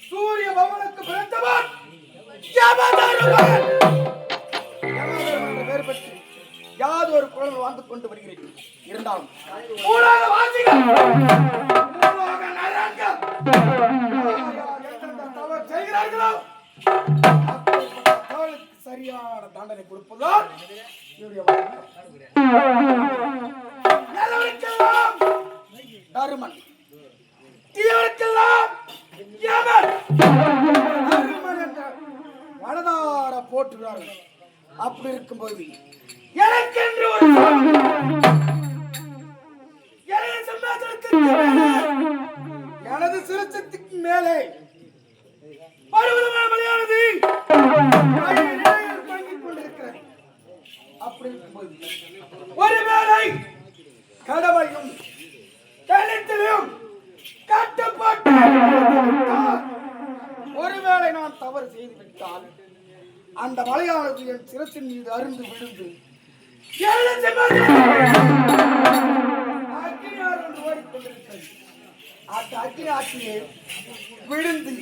சூரிய பவனுக்கு பிறந்தவர் யாதொரு குழந்தை வாழ்ந்து கொண்டு வருகிறேன். இருந்தாலும் செய்கிறார்களோ சரியான தண்டனை கொடுப்பதால் தருமன் மனதார போட்டுகிறார்கள். அப்படி இருக்கும்போது எனக்கென்று ஒரு எனது சிறுச்சத்துக்கு மேலே பருவதமான மலையானது தங்கிக் கொண்டிருக்கிறது. அப்படி இருக்கும்போது ஒருவேளை கடவுளையும் தனித்திலும் கட்டுப்பட்டு ஒருவேளை நான் தவறு செய்து விட்டால் அந்த மலையானது என் சிரத்தின் மீது அருந்து விழுந்து ஓடிக்கொண்டிருக்கிறது. அந்த அக்னி ஆட்சியை விழுந்து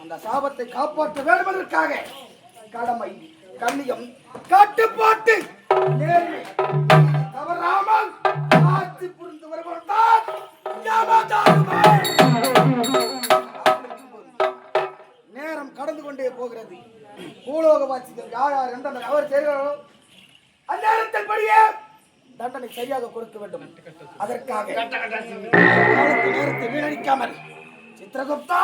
அந்த சாபத்தை காப்பாற்ற வேண்டும் என்பதற்காக கடமை, கண்ணியம், கட்டுப்பாட்டு தவறாமல் ஆட்சி புரிந்து வருவதால் நேரம் கடந்து கொண்டே போகிறது. பூலோக வாசிகள் யார் யார் எந்த தவறு செய்கிறார்களோ அந்நேரத்தில் படியே தண்டனை சரியாக கொடுக்க வேண்டும். அதற்காக நேரத்தை வீணடிக்காமல் சித்திரகுப்தா